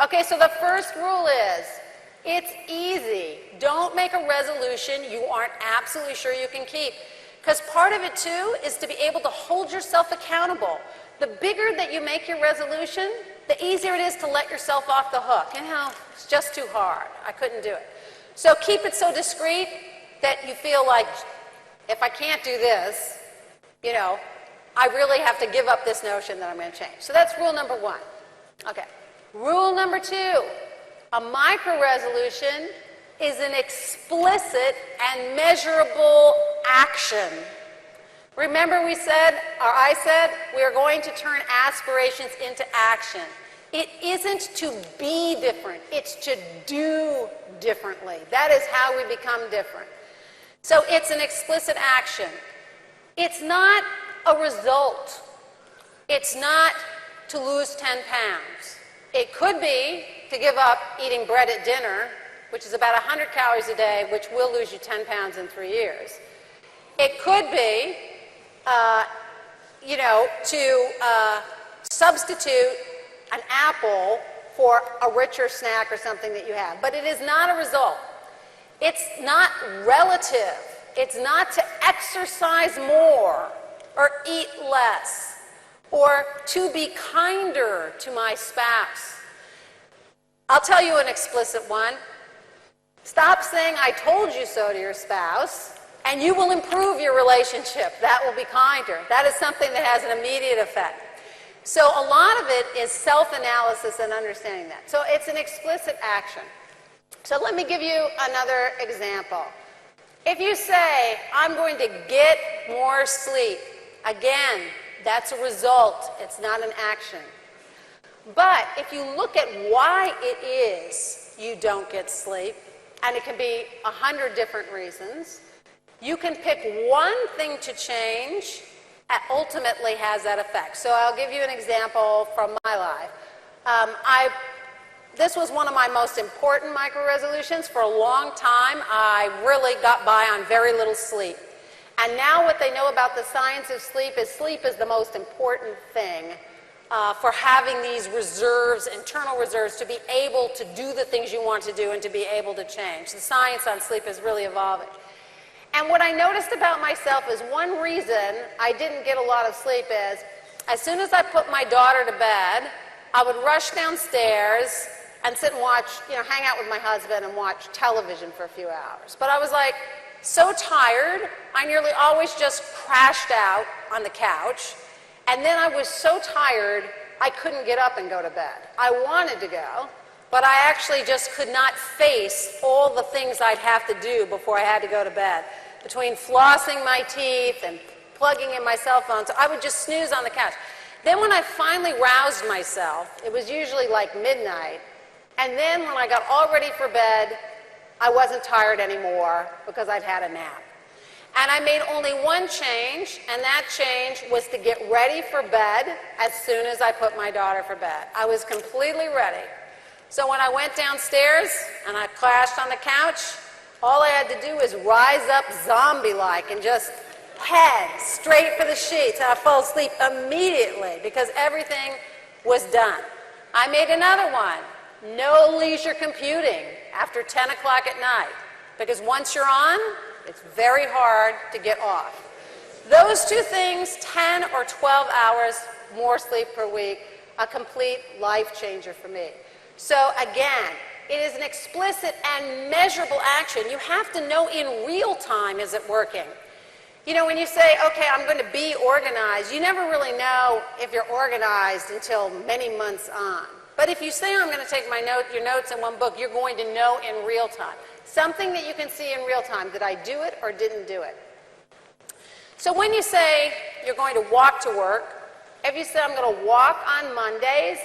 Okay, so the first rule is, it's easy. Don't make a resolution you aren't absolutely sure you can keep. Because part of it, too, is to be able to hold yourself accountable. The bigger that you make your resolution, the easier it is to let yourself off the hook. You know, it's just too hard. I couldn't do it. So keep it so discreet that you feel like, if I can't do this, you know, I really have to give up this notion that I'm going to change. So that's rule number one. Okay. Rule number two, a micro-resolution is an explicit and measurable action. Remember we said, or I said, we are going to turn aspirations into action. It isn't to be different, it's to do differently. That is how we become different. So it's an explicit action. It's not a result. It's not to lose 10 pounds. It could be to give up eating bread at dinner, which is about 100 calories a day, which will lose you 10 pounds in 3 years. It could be, to substitute an apple for a richer snack or something that you have. But it is not a result. It's not relative. It's not to exercise more or eat less or to be kinder to my spouse. I'll tell you an explicit one. Stop saying "I told you so" to your spouse, and you will improve your relationship. That will be kinder. That is something that has an immediate effect. So a lot of it is self-analysis and understanding that. So it's an explicit action. So let me give you another example. If you say, "I'm going to get more sleep," again, that's a result. It's not an action. But if you look at why it is you don't get sleep, and it can be 100 different reasons, you can pick one thing to change that ultimately has that effect. So I'll give you an example from my life. This was one of my most important micro-resolutions. For a long time, I really got by on very little sleep. And now what they know about the science of sleep is the most important thing for having these reserves, internal reserves, to be able to do the things you want to do and to be able to change. The science on sleep is really evolving. And what I noticed about myself is one reason I didn't get a lot of sleep is, as soon as I put my daughter to bed, I would rush downstairs and sit and watch, hang out with my husband and watch television for a few hours. But I was like so tired, I nearly always just crashed out on the couch. And then I was so tired, I couldn't get up and go to bed. I wanted to go, but I actually just could not face all the things I'd have to do before I had to go to bed. Between flossing my teeth and plugging in my cell phone, so I would just snooze on the couch. Then when I finally roused myself, it was usually like midnight, and then when I got all ready for bed, I wasn't tired anymore because I'd had a nap. And I made only one change, and that change was to get ready for bed as soon as I put my daughter for bed. I was completely ready. So when I went downstairs and I crashed on the couch, all I had to do was rise up zombie-like and just head straight for the sheets. And I fell asleep immediately because everything was done. I made another one. No leisure computing after 10 o'clock at night. Because once you're on, it's very hard to get off. Those two things, 10 or 12 hours more sleep per week, a complete life changer for me. So again, it is an explicit and measurable action. You have to know in real time, is it working? When you say, okay, I'm going to be organized, you never really know if you're organized until many months on. But if you say, I'm going to take your notes in one book, you're going to know in real time. Something that you can see in real time. Did I do it or didn't do it? So when you say you're going to walk to work, if you say I'm going to walk on Mondays,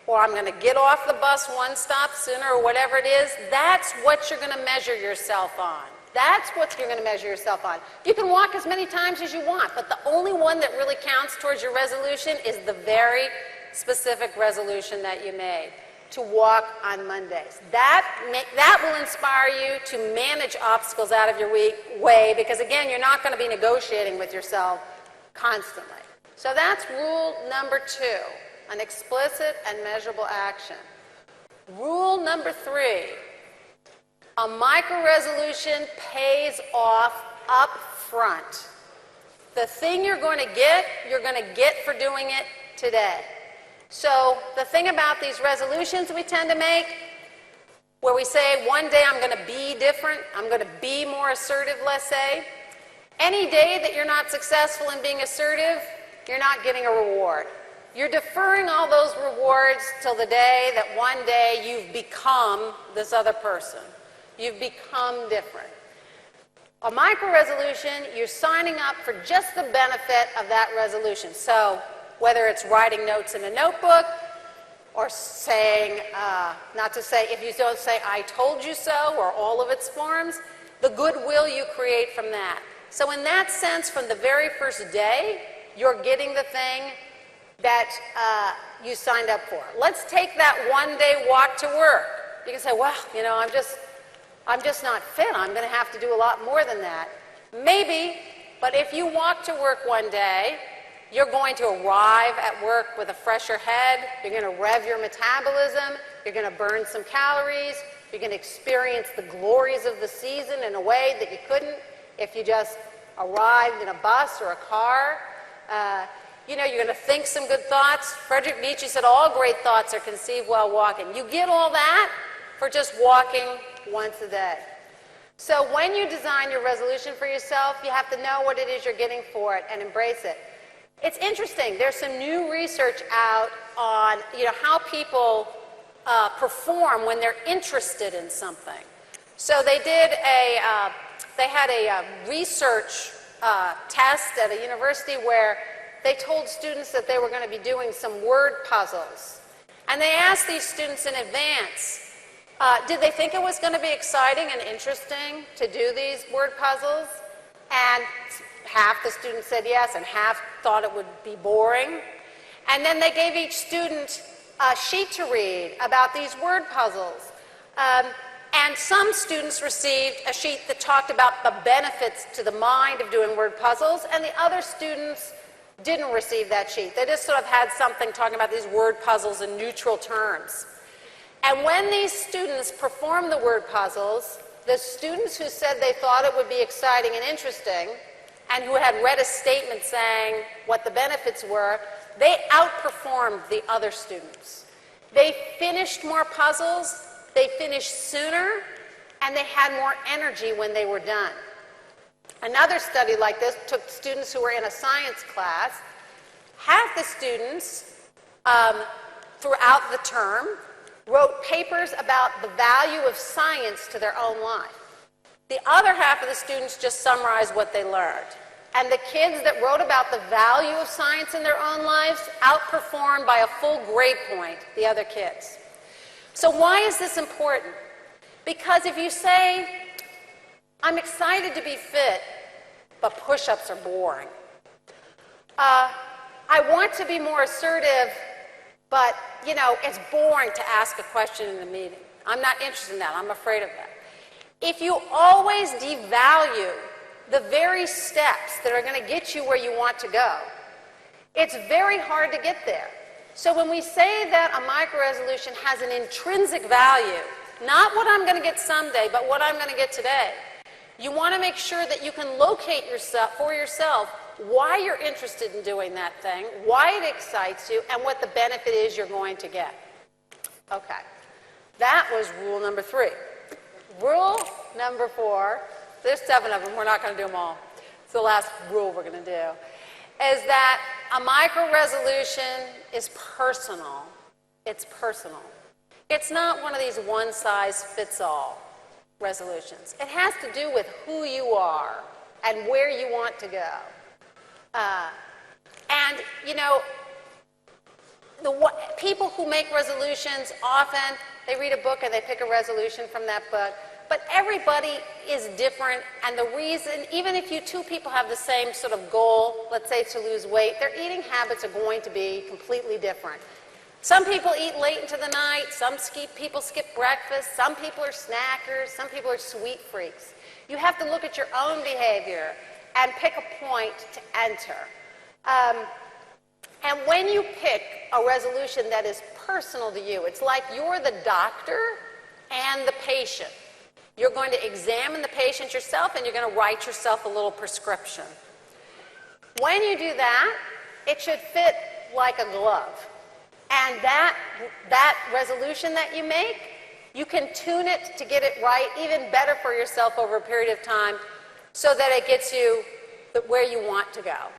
or I'm going to get off the bus one stop sooner, or whatever it is, that's what you're going to measure yourself on. That's what you're going to measure yourself on. You can walk as many times as you want, but the only one that really counts towards your resolution is the very specific resolution that you made, to walk on Mondays. That will inspire you to manage obstacles out of your way, because again, you're not going to be negotiating with yourself constantly. So that's rule number 2, an explicit and measurable action. Rule number 3, a micro-resolution pays off up front. The thing you're going to get for doing it today. So the thing about these resolutions we tend to make, where we say one day I'm going to be different, I'm going to be more assertive, let's say, any day that you're not successful in being assertive, you're not getting a reward. You're deferring all those rewards till the day that one day you've become this other person. You've become different. A micro-resolution, you're signing up for just the benefit of that resolution. So whether it's writing notes in a notebook or saying, not to say, if you don't say, I told you so, or all of its forms, the goodwill you create from that. So in that sense, from the very first day, you're getting the thing that you signed up for. Let's take that one-day walk to work. You can say, well, you know, I'm just not fit. I'm going to have to do a lot more than that. Maybe, but if you walk to work one day, you're going to arrive at work with a fresher head. You're going to rev your metabolism. You're going to burn some calories. You're going to experience the glories of the season in a way that you couldn't if you just arrived in a bus or a car. You know, you're going to think some good thoughts. Frederick Nietzsche said all great thoughts are conceived while walking. You get all that for just walking once a day. So when you design your resolution for yourself, you have to know what it is you're getting for it and embrace it. It's interesting. There's some new research out on, you know, how people perform when they're interested in something. So they had a research test at a university where they told students that they were going to be doing some word puzzles. And they asked these students in advance, did they think it was going to be exciting and interesting to do these word puzzles? And half the students said yes, and half thought it would be boring. And then they gave each student a sheet to read about these word puzzles. And some students received a sheet that talked about the benefits to the mind of doing word puzzles, and the other students didn't receive that sheet. They just sort of had something talking about these word puzzles in neutral terms. And when these students performed the word puzzles, the students who said they thought it would be exciting and interesting, and who had read a statement saying what the benefits were, they outperformed the other students. They finished more puzzles, they finished sooner, and they had more energy when they were done. Another study like this took students who were in a science class. Half the students throughout the term wrote papers about the value of science to their own life. The other half of the students just summarized what they learned. And the kids that wrote about the value of science in their own lives outperformed by a full grade point the other kids. So why is this important? Because if you say, I'm excited to be fit, but push-ups are boring. I want to be more assertive, but, you know, it's boring to ask a question in a meeting. I'm not interested in that. I'm afraid of that. If you always devalue the very steps that are going to get you where you want to go, it's very hard to get there. So when we say that a micro-resolution has an intrinsic value, not what I'm going to get someday, but what I'm going to get today, you want to make sure that you can locate for yourself why you're interested in doing that thing, why it excites you, and what the benefit is you're going to get. Okay. That was rule number 3. Rule number 4, there's 7 of them, we're not going to do them all. It's the last rule we're going to do, is that a micro-resolution is personal. It's personal. It's not one of these one-size-fits-all resolutions. It has to do with who you are and where you want to go. And, you know, people who make resolutions often, they read a book and they pick a resolution from that book. But everybody is different, and the reason, even if you two people have the same sort of goal, let's say to lose weight, their eating habits are going to be completely different. Some people eat late into the night, some people skip breakfast, some people are snackers, some people are sweet freaks. You have to look at your own behavior and pick a point to enter. And when you pick a resolution that is personal to you, it's like you're the doctor and the patient. You're going to examine the patient yourself and you're going to write yourself a little prescription. When you do that, it should fit like a glove. And that resolution that you make, you can tune it to get it right even better for yourself over a period of time so that it gets you where you want to go.